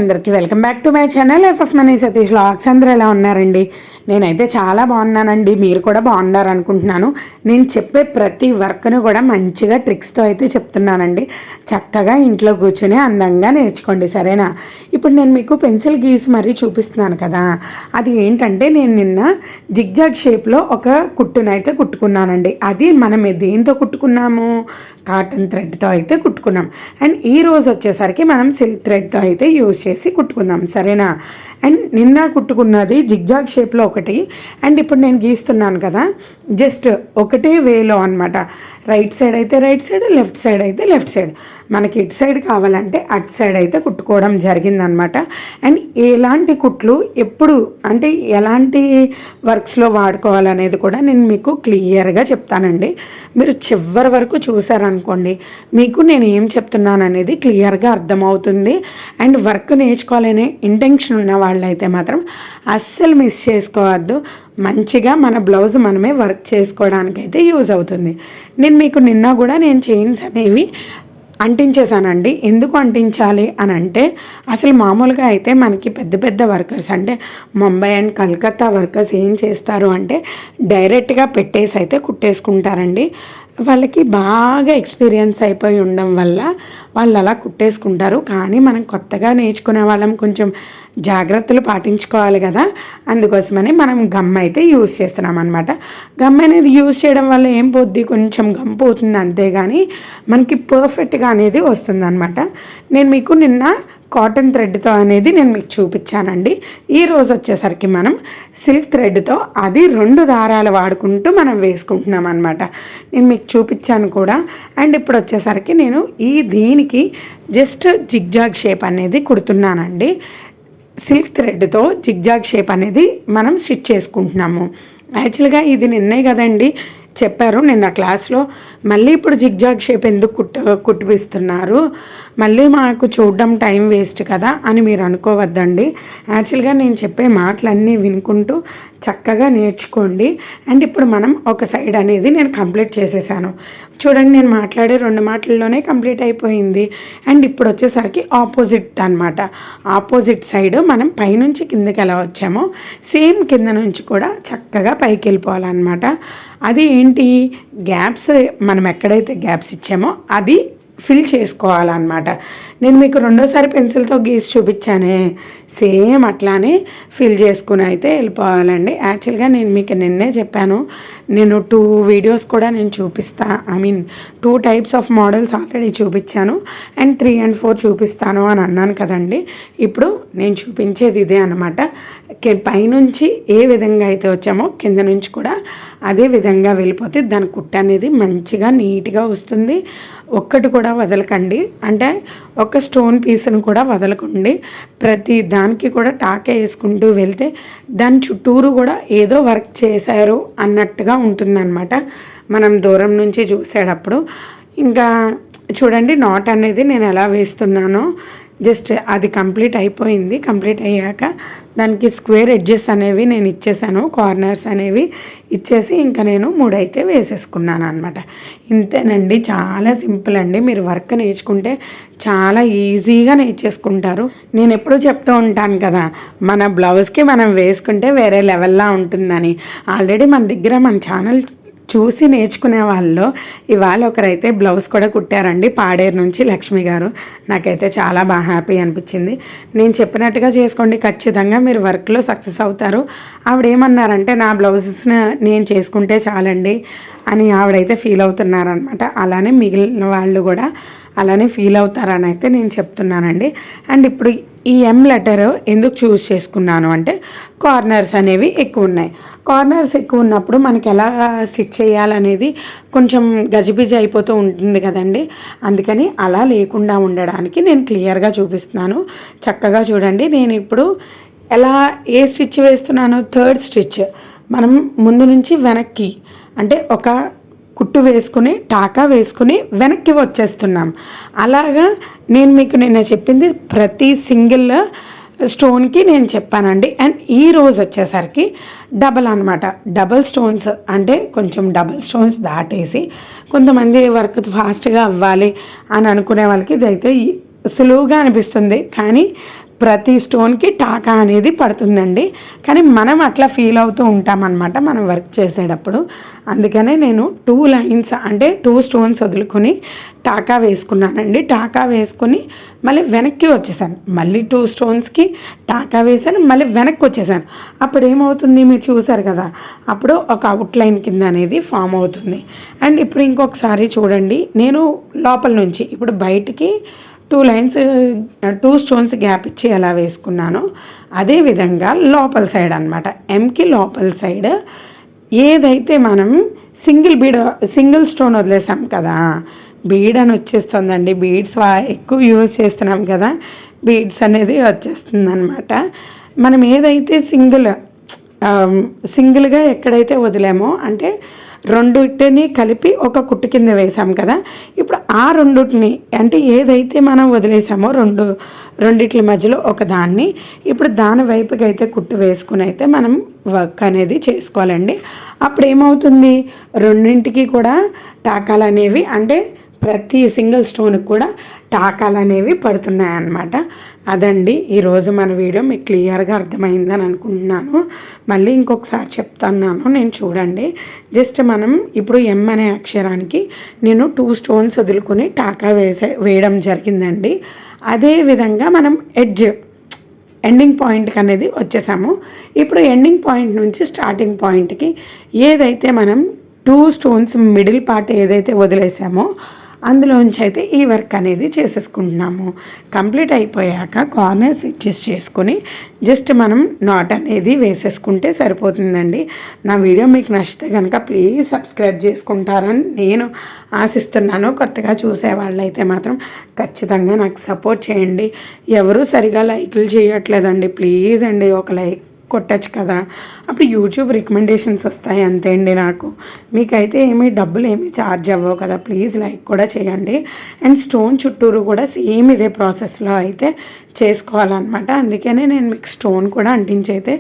అందరికీ welcome back to my channel FF money Satish vlogs. అందరూ ఎలా ఉన్నారండి? నేనైతే చాలా బాగున్నానండి. మీరు కూడా బాగున్నారు అనుకుంటున్నాను. నేను చెప్పే ప్రతి వర్క్ను కూడా మంచిగా ట్రిక్స్తో అయితే చెప్తున్నానండి. చక్కగా ఇంట్లో కూర్చొని అందంగా నేర్చుకోండి, సరేనా? ఇప్పుడు నేను మీకు పెన్సిల్ గీసి మరీ చూపిస్తున్నాను కదా, అది ఏంటంటే నేను నిన్న జిగ్జాగ్ షేప్లో ఒక కుట్టునైతే కుట్టుకున్నానండి. అది మనం దేంతో కుట్టుకున్నాము? కాటన్ థ్రెడ్తో అయితే కుట్టుకున్నాం. అండ్ ఈ రోజు వచ్చేసరికి మనం సిల్క్ థ్రెడ్తో అయితే యూజ్ చేసి కుట్టుకుందాం, సరేనా? అండ్ నిన్న కుట్టుకున్నది జిగ్జాగ్ షేప్లో ఒకటి, అండ్ ఇప్పుడు నేను గీస్తున్నాను కదా, జస్ట్ ఒకటే వేలో అనమాట. రైట్ సైడ్ అయితే రైట్ సైడ్, లెఫ్ట్ సైడ్ అయితే లెఫ్ట్ సైడ్. మనకి ఇటు సైడ్ కావాలంటే అటు సైడ్ అయితే కుట్టుకోవడం జరిగిందనమాట. అండ్ ఎలాంటి కుట్లు ఎప్పుడు అంటే ఎలాంటి వర్క్స్లో వాడుకోవాలనేది కూడా నేను మీకు క్లియర్గా చెప్తానండి. మీరు చివరి వరకు చూసారనుకోండి, మీకు నేను ఏం చెప్తున్నాను అనేది క్లియర్గా అర్థమవుతుంది. అండ్ వర్క్ నేర్చుకోవాలనే ఇంటెన్షన్ ఉన్న వాళ్ళైతే మాత్రం అస్సలు మిస్ చేసుకోవద్దు. మంచిగా మన బ్లౌజ్ మనమే వర్క్ చేసుకోవడానికి అయితే యూజ్ అవుతుంది. నేను మీకు నిన్న కూడా నేను చైన్స్ అనేవి అంటించేసానండి. ఎందుకు అంటించాలి అని అంటే, అసలు మామూలుగా అయితే మనకి పెద్ద పెద్ద వర్కర్స్ అంటే ముంబై అండ్ కలకత్తా వర్కర్స్ ఏం చేస్తారు అంటే డైరెక్ట్గా పెట్టేసి అయితే కుట్టేసుకుంటారండి. వాళ్ళకి బాగా ఎక్స్పీరియన్స్ అయిపోయి ఉండడం వల్ల వాళ్ళు అలా కుట్టేసుకుంటారు. కానీ మనం కొత్తగా నేర్చుకునే వాళ్ళం కొంచెం జాగ్రత్తలు పాటించుకోవాలి కదా, అందుకోసమని మనం గమ్ అయితే యూజ్ చేస్తున్నాం అనమాట. గమ్ అనేది యూజ్ చేయడం వల్ల ఏం పోద్ది, కొంచెం గమ్ పోతుంది అంతేగాని మనకి పర్ఫెక్ట్గా అనేది వస్తుంది అనమాట. నేను మీకు నిన్న కాటన్ థ్రెడ్తో అనేది నేను మీకు చూపించానండి. ఈరోజు వచ్చేసరికి మనం సిల్క్ థ్రెడ్తో అది 2 దారాలు వాడుకుంటూ మనం వేసుకుంటున్నాం అనమాట. నేను మీకు చూపించాను కూడా. అండ్ ఇప్పుడు వచ్చేసరికి నేను దీనికి జస్ట్ జిగ్జాగ్ షేప్ అనేది కుడుతున్నానండి. సిల్క్ థ్రెడ్తో జిగ్జాగ్ షేప్ అనేది మనం స్టిచ్ చేసుకుంటున్నాము. యాక్చువల్గా ఇది నిన్నే కదండి చెప్పారు నిన్న క్లాస్లో. మళ్ళీ ఇప్పుడు జిగ్జాగ్ షేప్ ఎందుకు కుట్టిపిస్తున్నారు, మళ్ళీ మాకు చూడడం టైం వేస్ట్ కదా అని మీరు అనుకోవద్దండి. యాక్చువల్గా నేను చెప్పే మాటలన్నీ వినుకుంటూ చక్కగా నేర్చుకోండి. అండ్ ఇప్పుడు మనం ఒక సైడ్ అనేది నేను కంప్లీట్ చేసేసాను. చూడండి, నేను మాట్లాడే 2 మాటల్లోనే కంప్లీట్ అయిపోయింది. అండ్ ఇప్పుడు వచ్చేసరికి ఆపోజిట్ అనమాట. ఆపోజిట్ సైడ్ మనం పైనుంచి కిందకి ఎలా వచ్చామో సేమ్ కింద నుంచి కూడా చక్కగా పైకి వెళ్ళిపోవాలన్నమాట. అది ఏంటి, గ్యాప్స్ మనం ఎక్కడైతే గ్యాప్స్ ఇచ్చామో అది ఫిల్ చేసుకోవాలన్నమాట. నేను మీకు రెండోసారి పెన్సిల్తో గీసి చూపించానే, సేమ్ అట్లానే ఫిల్ చేసుకుని అయితే వెళ్ళిపోవాలండి. యాక్చువల్గా నేను మీకు నిన్నే చెప్పాను, నేను 2 వీడియోస్ కూడా నేను చూపిస్తా. 2 టైప్స్ ఆఫ్ మోడల్స్ ఆల్రెడీ చూపించాను. అండ్ 3 and 4 చూపిస్తాను అని అన్నాను కదండి. ఇప్పుడు నేను చూపించేది ఇదే అనమాట. పైనుంచి ఏ విధంగా అయితే వచ్చామో కింద నుంచి కూడా అదే విధంగా వెళ్ళిపోతే దాని కుట్ట అనేది మంచిగా నీట్గా వస్తుంది. ఒక్కటి కూడా వదలకండి, అంటే ఒక స్టోన్ పీస్ను కూడా వదలకండి. ప్రతి దానికి కూడా టాకే వేసుకుంటూ వెళ్తే దాని చుట్టూరు కూడా ఏదో వర్క్ చేశారు అన్నట్టుగా ఉంటుందన్నమాట మనం దూరం నుంచి చూసేటప్పుడు. ఇంకా చూడండి, నాట్ అనేది నేను ఎలా వేస్తున్నానో. జస్ట్ అది కంప్లీట్ అయిపోయింది. కంప్లీట్ అయ్యాక దానికి స్క్వేర్ ఎడ్జెస్ అనేవి నేను ఇచ్చేసాను, కార్నర్స్ అనేవి ఇచ్చేసి ఇంకా నేను 3 అయితే వేసేసుకున్నాను అనమాట. ఇంతేనండి, చాలా సింపుల్ అండి. మీరు వర్క్ నేర్చుకుంటే చాలా ఈజీగా నేర్చేసుకుంటారు. నేను ఎప్పుడూ చెప్తూ ఉంటాను కదా, మన బ్లౌజ్కి మనం వేసుకుంటే వేరే లెవెల్లా ఉంటుందని. ఆల్రెడీ మన దగ్గర మన ఛానల్ చూసి నేర్చుకునే వాళ్ళు ఇవాళ ఒకరైతే బ్లౌజ్ కూడా కుట్టారండి, పాడేరు నుంచి లక్ష్మి గారు. నాకైతే చాలా బాగా హ్యాపీ అనిపించింది. నేను చెప్పినట్టుగా చేసుకోండి, ఖచ్చితంగా మీరు వర్క్లో సక్సెస్ అవుతారు. ఆవిడ ఏమన్నారంటే, నా బ్లౌజెస్ని నేను చేసుకుంటే చాలండి అని ఆవిడైతే ఫీల్ అవుతున్నారనమాట. అలానే మిగిలిన వాళ్ళు కూడా అలానే ఫీల్ అవుతారని అయితే నేను చెప్తున్నానండి. అండ్ ఇప్పుడు ఈ ఎం లెటర్ ఎందుకు చూస్ చేసుకున్నాను అంటే, కార్నర్స్ అనేవి ఎక్కువ ఉన్నాయి. కార్నర్స్ ఎక్కువ ఉన్నప్పుడు మనకి ఎలా స్టిచ్ చేయాలనేది కొంచెం గజిబిజి అయిపోతూ ఉంటుంది కదండి. అందుకని అలా లేకుండా ఉండడానికి నేను క్లియర్గా చూపిస్తున్నాను. చక్కగా చూడండి, నేను ఇప్పుడు ఎలా ఏ స్టిచ్ వేస్తున్నాను, 3rd స్టిచ్ మనం ముందు నుంచి వెనక్కి అంటే ఒక కుట్టు వేసుకుని టాకా వేసుకుని వెనక్కి వచ్చేస్తున్నాం. అలాగా నేను మీకు నిన్న చెప్పింది ప్రతి సింగిల్ స్టోన్కి నేను చెప్పానండి. అండ్ ఈ రోజు వచ్చేసరికి డబల్ అనమాట. డబల్ స్టోన్స్ అంటే కొంచెం డబల్ స్టోన్స్ దాటేసి, కొంతమంది వర్క్ ఫాస్ట్గా అవ్వాలి అని అనుకునే వాళ్ళకి ఇదైతే సులువుగా అనిపిస్తుంది, కానీ ప్రతి స్టోన్కి టాకా అనేది పడుతుందండి. కానీ మనం అట్లా ఫీల్ అవుతూ ఉంటామన్నమాట మనం వర్క్ చేసేటప్పుడు. అందుకనే నేను 2 లైన్స్ అంటే 2 స్టోన్స్ వదులుకొని టాకా వేసుకున్నానండి. టాకా వేసుకొని మళ్ళీ వెనక్కి వచ్చేసాను. మళ్ళీ 2 స్టోన్స్కి టాకా వేసాను, మళ్ళీ వెనక్కి వచ్చేసాను. అప్పుడు ఏమవుతుంది మీరు చూసారు కదా, అప్పుడు ఒక అవుట్లైన్ కింద అనేది ఫామ్ అవుతుంది. అండ్ ఇప్పుడు ఇంకొకసారి చూడండి, నేను లోపల నుంచి ఇప్పుడు బయటికి 2 లైన్స్ 2 స్టోన్స్ గ్యాప్ ఇచ్చి ఎలా వేసుకున్నానో అదేవిధంగా లోపల సైడ్ అనమాట, ఎంకి లోపల సైడ్ ఏదైతే మనం సింగిల్ స్టోన్ వదిలేసాం కదా, బీడ్ అని వచ్చేస్తుందండి. బీడ్స్ ఎక్కువ యూజ్ చేస్తున్నాం కదా, బీడ్స్ అనేది వచ్చేస్తుంది అనమాట. మనం ఏదైతే సింగిల్గా ఎక్కడైతే వదిలామో అంటే రెండుటిని కలిపి ఒక కుట్టు కింద వేసాం కదా, ఇప్పుడు ఆ రెండుటిని అంటే ఏదైతే మనం వదిలేసామో రెండిట్ల మధ్యలో ఒక దాన్ని ఇప్పుడు దాని వైపుకి అయితే కుట్టు వేసుకుని అయితే మనం వర్క్ అనేది చేసుకోవాలండి. అప్పుడు ఏమవుతుంది, రెండింటికి కూడా టాకాలు అనేవి అంటే ప్రతి సింగిల్ స్టోన్కి కూడా టాకాలు అనేవి పడుతున్నాయి అన్నమాట. అదండి ఈరోజు మన వీడియో మీకు క్లియర్గా అర్థమైందని అనుకుంటున్నాను. మళ్ళీ ఇంకొకసారి చెప్తున్నాను, నేను చూడండి. జస్ట్ మనం ఇప్పుడు ఎం అనే అక్షరానికి నేను 2 స్టోన్స్ వదులుకొని టాకా వేయడం జరిగిందండి. అదేవిధంగా మనం ఎండింగ్ పాయింట్కి అనేది వచ్చేసాము. ఇప్పుడు ఎండింగ్ పాయింట్ నుంచి స్టార్టింగ్ పాయింట్కి ఏదైతే మనం 2 స్టోన్స్ మిడిల్ పార్ట్ ఏదైతే వదిలేసామో అందులోంచి అయితే ఈ వర్క్ అనేది చేసేసుకుంటున్నాము. కంప్లీట్ అయిపోయాక కార్నర్స్ అడ్జస్ట్ చేసుకొని జస్ట్ మనం నాట్ అనేది వేసేసుకుంటే సరిపోతుందండి. నా వీడియో మీకు నచ్చితే కనుక ప్లీజ్ సబ్స్క్రైబ్ చేసుకుంటారని నేను ఆశిస్తున్నాను. కొత్తగా చూసే వాళ్ళైతే మాత్రం ఖచ్చితంగా నాకు సపోర్ట్ చేయండి. ఎవరు సరిగా లైక్లు చేయట్లేదండి, ప్లీజ్ అండి ఒక లైక్ కొట్టచ్చు కదా, అప్పుడు యూట్యూబ్ రికమెండేషన్స్ వస్తాయి అంతే అండి. నాకు మీకైతే డబ్బులు ఏమీ ఛార్జ్ అవ్వవు కదా, ప్లీజ్ లైక్ కూడా చేయండి. అండ్ స్టోన్ చుట్టూరు కూడా సేమ్ ఇదే ప్రాసెస్లో అయితే చేసుకోవాలన్నమాట. అందుకనే నేను మీకు స్టోన్ కూడా అంటించి అయితే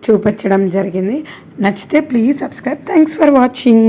చూపించడం జరిగింది. నచ్చితే please subscribe. Thanks for watching.